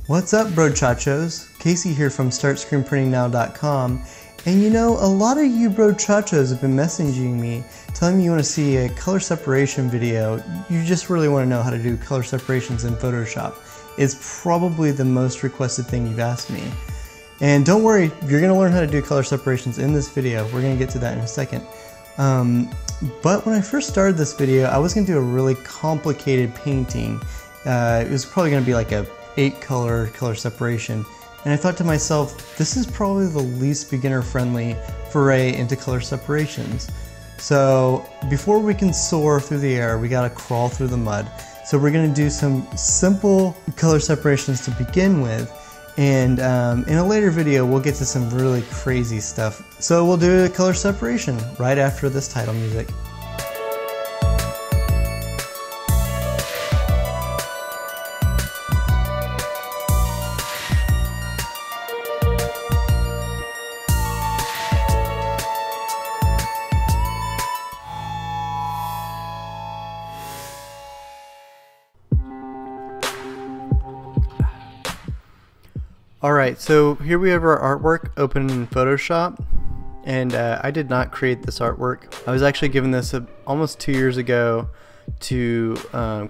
What's up, brochachos? Casey here from StartScreenPrintingNow.com. And you know, a lot of you brochachos have been messaging me telling me you want to see a color separation video. You just really want to know how to do color separations in Photoshop. It's probably the most requested thing you've asked me. And don't worry, you're going to learn how to do color separations in this video. We're going to get to that in a second. But when I first started this video, I was going to do a really complicated painting. It was probably going to be like a 8-color color separation. And I thought to myself, this is probably the least beginner-friendly foray into color separations. So before we can soar through the air, we gotta crawl through the mud. So we're gonna do some simple color separations to begin with. And in a later video, we'll get to some really crazy stuff. So we'll do a color separation right after this title music. Alright, so here we have our artwork open in Photoshop, and I did not create this artwork. I was actually given this almost 2 years ago to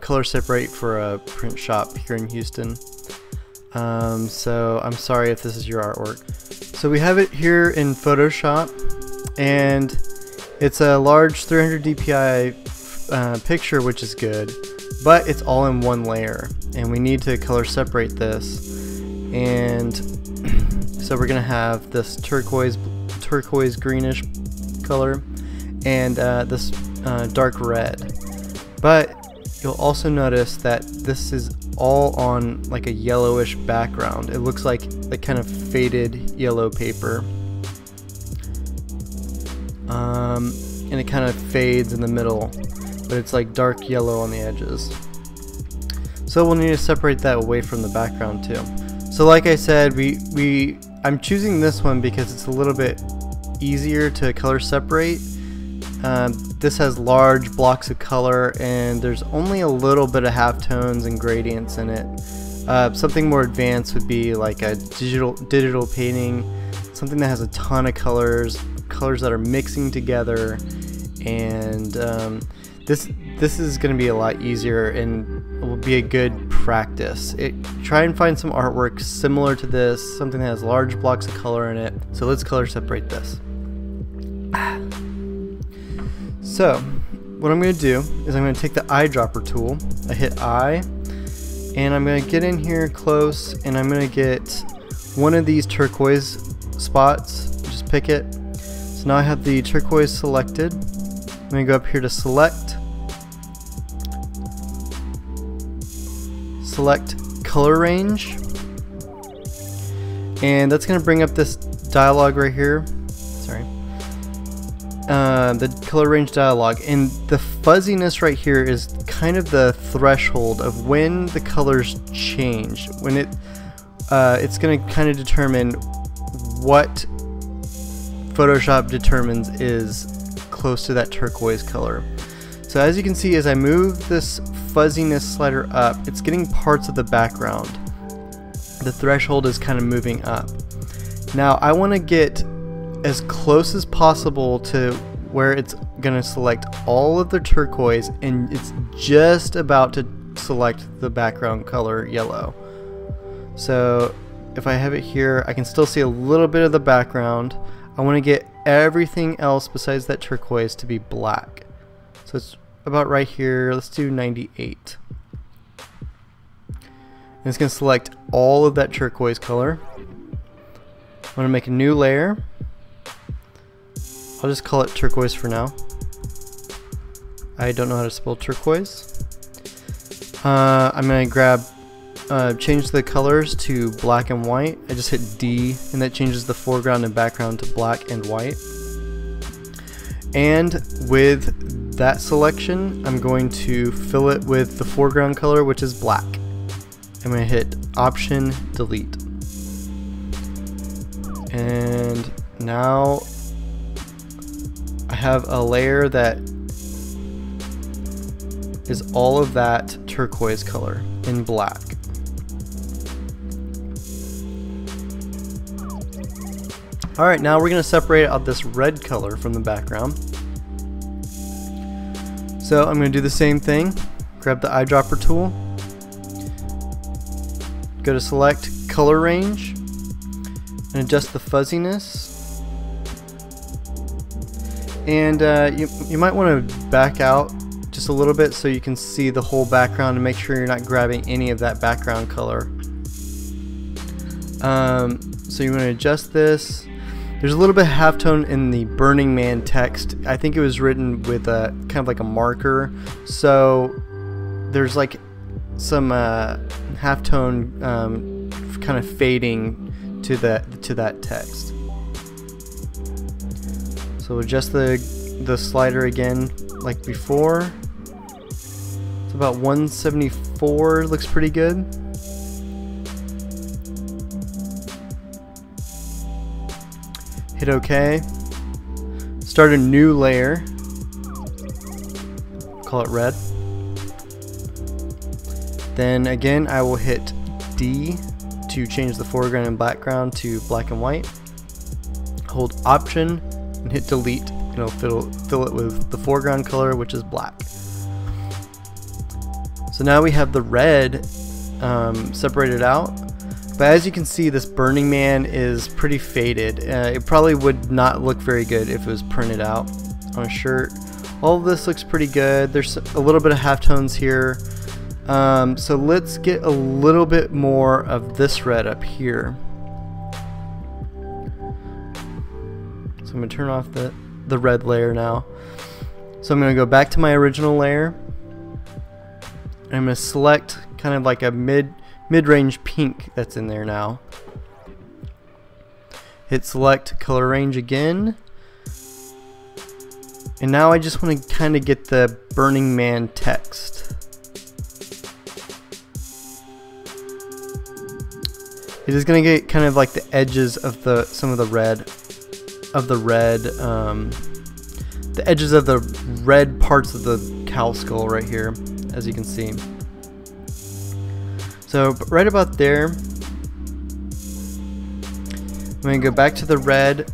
color separate for a print shop here in Houston. So I'm sorry if this is your artwork. So we have it here in Photoshop, and it's a large 300 dpi picture, which is good, but it's all in one layer, and we need to color separate this. And so we're gonna have this turquoise greenish color and this dark red, but you'll also notice that this is all on like a yellowish background. It looks like kind of faded yellow paper, and it kind of fades in the middle, but it's like dark yellow on the edges. So we'll need to separate that away from the background too. So like I said, I'm choosing this one because it's a little bit easier to color separate. This has large blocks of color, and there's only a little bit of halftones and gradients in it. Something more advanced would be like a digital painting, something that has a ton of colors that are mixing together, and this is going to be a lot easier and will be a good practice. Try and find some artwork similar to this, something that has large blocks of color in it. So let's color separate this. So what I'm going to do is I'm going to take the eyedropper tool. I hit I, and I'm going to get in here close, and I'm going to get one of these turquoise spots. Just pick it. So now I have the turquoise selected. I'm going to go up here to select color range, and that's going to bring up this dialog right here. Sorry, the color range dialog, and the fuzziness right here is kind of the threshold of when the colors change. When it's going to kind of determine what Photoshop determines is close to that turquoise color. So as you can see, as I move this fuzziness slider up, it's getting parts of the background. The threshold is kind of moving up. Now I want to get as close as possible to where it's going to select all of the turquoise, and it's just about to select the background color yellow. So if I have it here, I can still see a little bit of the background. I want to get everything else besides that turquoise to be black. So it's about right here. Let's do 98. And it's going to select all of that turquoise color. I'm going to make a new layer. I'll just call it turquoise for now. I don't know how to spell turquoise. I'm going to grab, change the colors to black and white. I just hit D, and that changes the foreground and background to black and white. And with that selection, I'm going to fill it with the foreground color, which is black. I'm going to hit Option Delete. And now I have a layer that is all of that turquoise color in black. Alright, now we're going to separate out this red color from the background. So I'm going to do the same thing. Grab the eyedropper tool. Go to select color range and adjust the fuzziness. And you might want to back out just a little bit so you can see the whole background and make sure you're not grabbing any of that background color. So you want to adjust this. There's a little bit of halftone in the Burning Man text. I think it was written with a kind of like a marker, so there's like some halftone kind of fading to that text. So adjust the slider again like before. It's about 174, looks pretty good. Hit OK. Start a new layer. Call it red. Then again I will hit D to change the foreground and background to black and white. Hold Option and hit delete, and it'll fill it with the foreground color, which is black. So now we have the red separated out. But as you can see, this Burning Man is pretty faded. It probably would not look very good if it was printed out on a shirt. All of this looks pretty good. There's a little bit of halftones here. So let's get a little bit more of this red up here. So I'm going to turn off the red layer now. So I'm going to go back to my original layer. And I'm going to select kind of like a mid-range pink that's in there now. Hit select color range again. And now I just want to kind of get the Burning Man text. It is going to get kind of like the edges of some of the red, the edges of the red parts of the cow skull right here, as you can see. So right about there, I'm going to go back to the red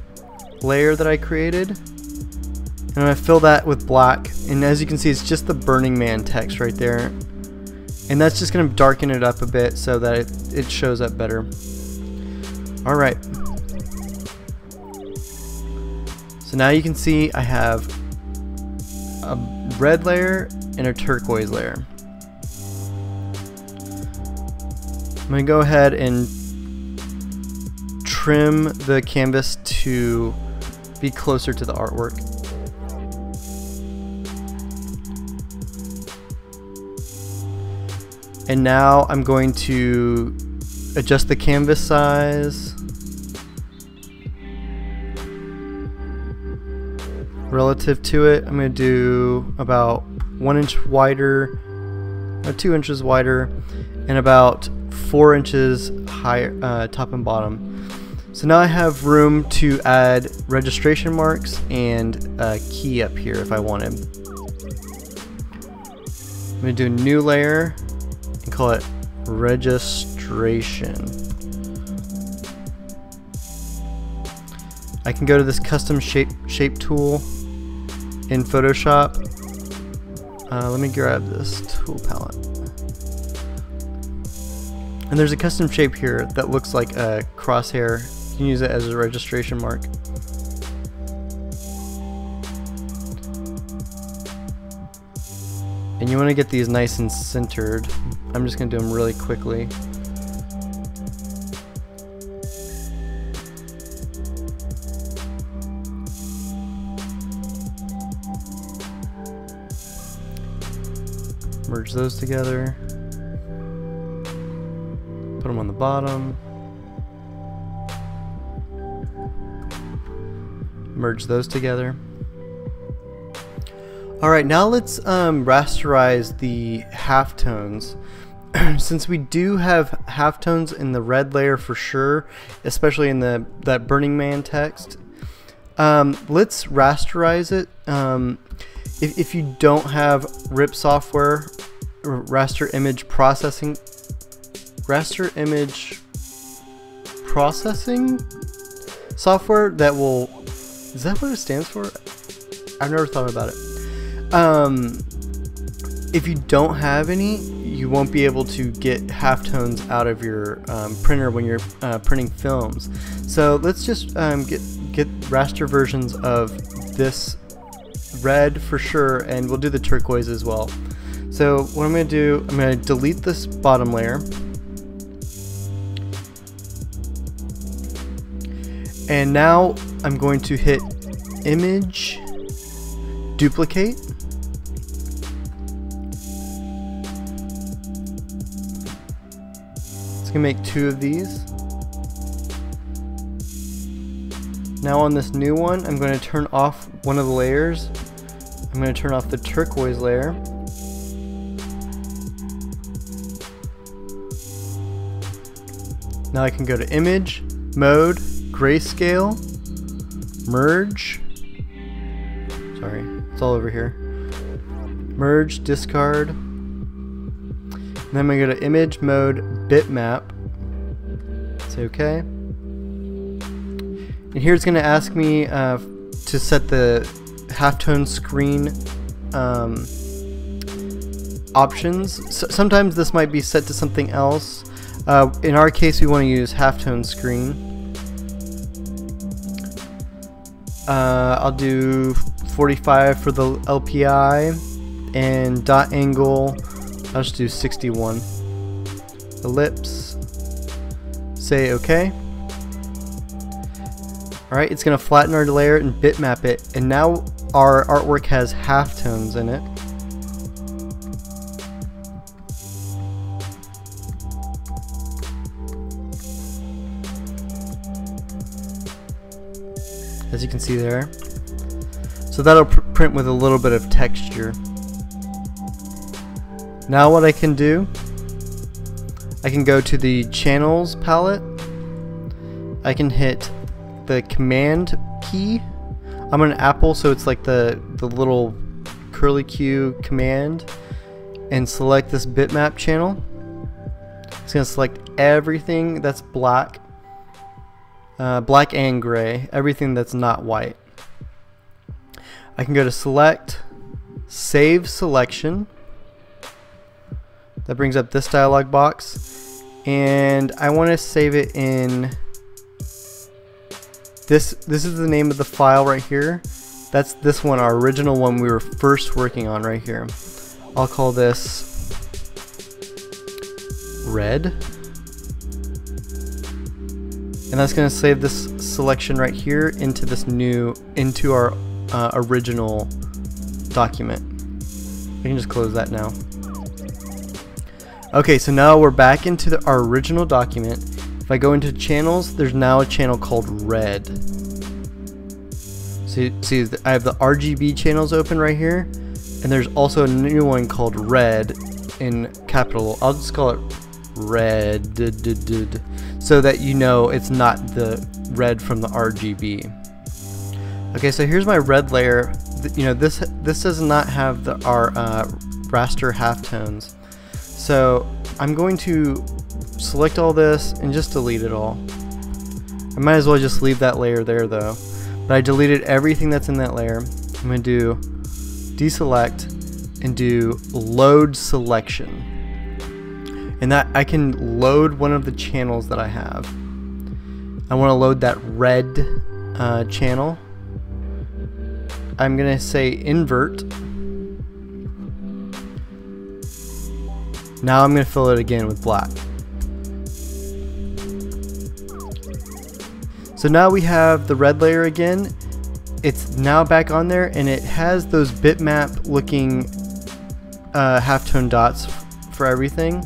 layer that I created, and I'm going to fill that with black. And as you can see, it's just the Burning Man text right there, and that's just going to darken it up a bit so that it shows up better. Alright, so now you can see I have a red layer and a turquoise layer. I'm going to go ahead and trim the canvas to be closer to the artwork. And now I'm going to adjust the canvas size relative to it. I'm going to do about 1 inch wider, 2 inches wider, and about 4 inches higher, top and bottom. So now I have room to add registration marks and a key up here if I wanted. I'm going to do a new layer and call it registration. I can go to this custom shape tool in Photoshop. Let me grab this tool palette. And there's a custom shape here that looks like a crosshair. You can use it as a registration mark. And you want to get these nice and centered. I'm just going to do them really quickly. Merge those together. Put them on the bottom. Merge those together. Alright, now let's rasterize the halftones. Since we do have halftones in the red layer for sure, especially in that Burning Man text, let's rasterize it. If you don't have RIP software, or raster image processing, software that will, is that what it stands for? I've never thought about it. If you don't have any, you won't be able to get halftones out of your printer when you're printing films. So let's just get raster versions of this red for sure, and we'll do the turquoise as well. So what I'm going to do, I'm going to delete this bottom layer, and now I'm going to hit image, duplicate, it's going to make 2 of these. Now on this new one, I'm going to turn off one of the layers. I'm going to turn off the turquoise layer. Now I can go to image, mode, grayscale, merge. Sorry, it's all over here. Merge, discard. And then I'm going to go to image, mode, bitmap. Say OK. And here it's going to ask me to set the halftone screen options. Sometimes this might be set to something else. In our case, we want to use halftone screen. I'll do 45 for the LPI, and dot angle, I'll just do 61. Ellipse, say OK. Alright, it's going to flatten our layer and bitmap it, and now our artwork has halftones in it. As you can see there. So that'll print with a little bit of texture. Now what I can do, I can go to the channels palette. I can hit the command key. I'm on Apple, so it's like the little curly Q command, and select this bitmap channel. It's going to select everything that's black. Black and gray, everything that's not white. I can go to select, save selection. That brings up this dialog box, and I want to save it in this is the name of the file right here. That's this one, our original one we were first working on right here. I'll call this red. And that's going to save this selection right here into this into our original document. I can just close that now. Okay, so now we're back into our original document. If I go into channels, there's now a channel called red. See, I have the RGB channels open right here, and there's also a new one called red in capital. I'll just call it red, so that you know it's not the red from the RGB. Okay, so here's my red layer. You know, this does not have our raster halftones. So I'm going to select all this and just delete it all. I might as well just leave that layer there though. But I deleted everything that's in that layer. I'm going to do deselect and do load selection. And that I can load one of the channels that I have. I want to load that red channel. I'm going to say invert. Now I'm going to fill it again with black. So now we have the red layer again. It's now back on there, and it has those bitmap looking halftone dots for everything.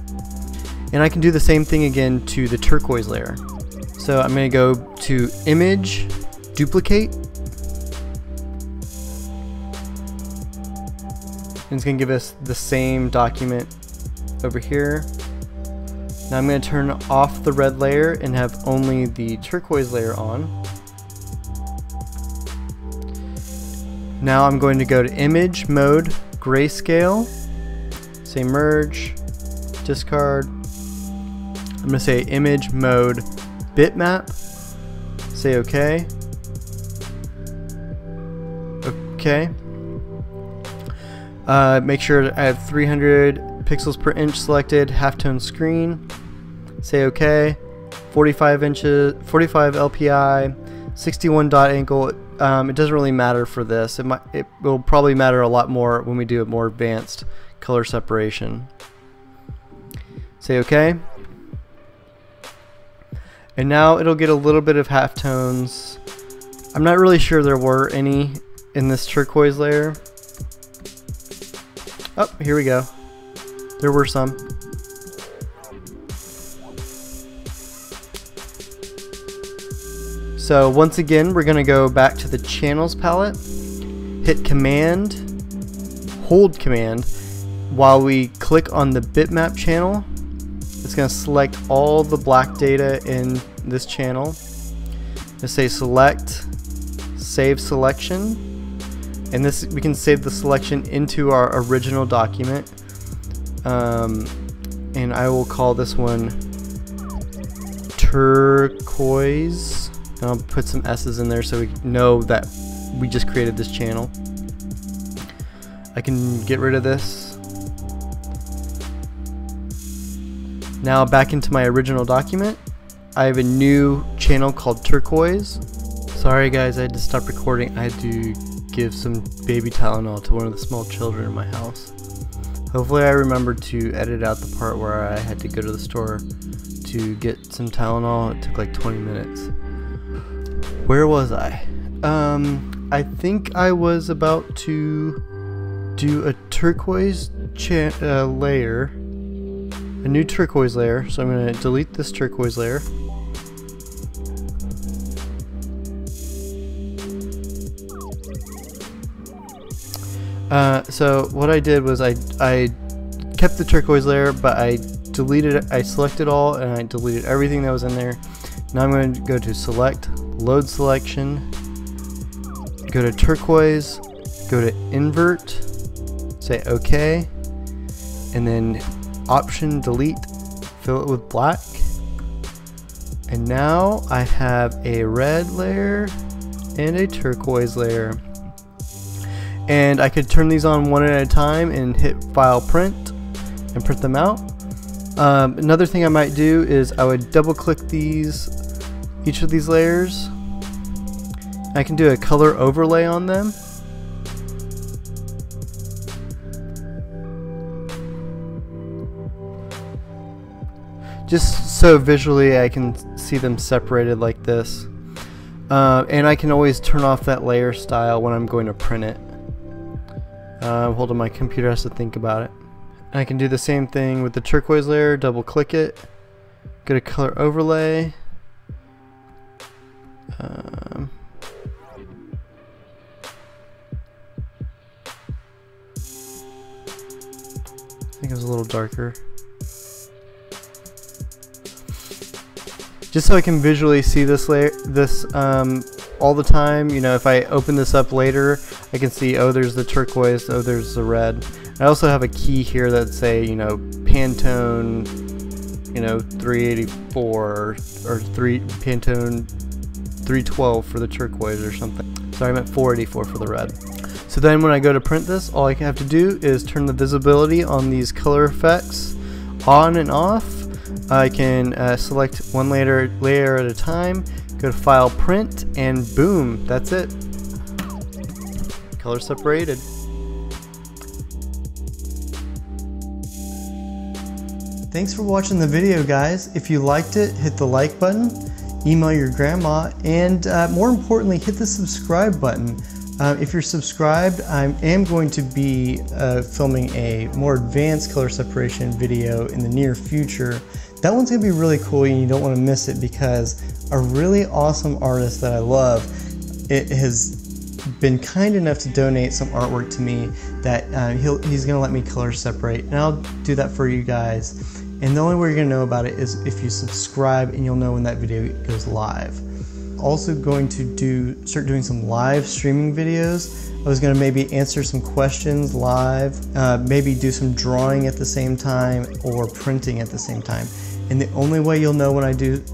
And I can do the same thing again to the turquoise layer. So I'm going to go to image, duplicate. And it's going to give us the same document over here. Now I'm going to turn off the red layer and have only the turquoise layer on. Now I'm going to go to image, mode, grayscale, say merge, discard. I'm going to say image, mode, bitmap, Say OK. OK. Make sure I have 300 pixels per inch selected, halftone screen. Say OK. 45 LPI, 61 dot angle. It doesn't really matter for this. It will probably matter a lot more when we do a more advanced color separation. Say OK. And now it'll get a little bit of halftones. I'm not really sure there were any in this turquoise layer. Oh, here we go. There were some. So once again, we're going to go back to the channels palette, hit Command, hold Command while we click on the bitmap channel. It's going to select all the black data in this channel. Just say select, save selection, and this we can save the selection into our original document. And I will call this one turquoise. And I'll put some S's in there so we know that we just created this channel. I can get rid of this. Now back into my original document. I have a new channel called turquoise. Sorry guys, I had to stop recording. I had to give some baby Tylenol to one of the small children in my house. Hopefully I remembered to edit out the part where I had to go to the store to get some Tylenol. It took like 20 minutes. Where was I? I think I was about to do a turquoise layer, a new turquoise layer. So I'm going to delete this turquoise layer. So what I did was I kept the turquoise layer, but I deleted it. I selected all and I deleted everything that was in there. Now I'm going to go to select, load selection, go to turquoise, go to invert, say OK, and then option delete, fill it with black. And now I have a red layer and a turquoise layer. And I could turn these on one at a time and hit file print and print them out. Another thing I might do is I would double click each of these layers. I can do a color overlay on them. Just so visually I can see them separated like this. And I can always turn off that layer style when I'm going to print it. Hold on, my computer has to think about it. And I can do the same thing with the turquoise layer, double click it, go to color overlay. I think it was a little darker. Just so I can visually see this layer, all the time. You know, if I open this up later, I can see, oh, there's the turquoise, oh, there's the red. I also have a key here that say, you know, Pantone, you know, 384 or Pantone 312 for the turquoise or something. Sorry, I meant 484 for the red. So then when I go to print this, all I have to do is turn the visibility on these color effects on and off. I can select one layer at a time, go to file print, and boom, that's it. Color separated. Thanks for watching the video, guys. If you liked it, hit the like button, email your grandma, and more importantly, hit the subscribe button. If you're subscribed, I am going to be filming a more advanced color separation video in the near future. That one's going to be really cool and you don't want to miss it, because a really awesome artist that I love, it has been kind enough to donate some artwork to me that he's going to let me color separate, and I'll do that for you guys. And the only way you're going to know about it is if you subscribe, and you'll know when that video goes live. Also going to start doing some live streaming videos. I was going to maybe answer some questions live, maybe do some drawing at the same time or printing at the same time. And the only way you'll know when I do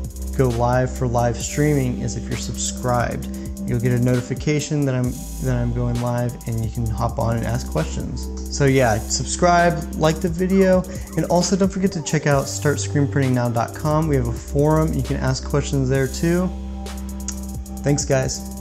go live for live streaming is if you're subscribed. You'll get a notification that I'm going live, and you can hop on and ask questions. So yeah, subscribe, like the video, and also don't forget to check out startscreenprintingnow.com. We have a forum. You can ask questions there too. Thanks, guys.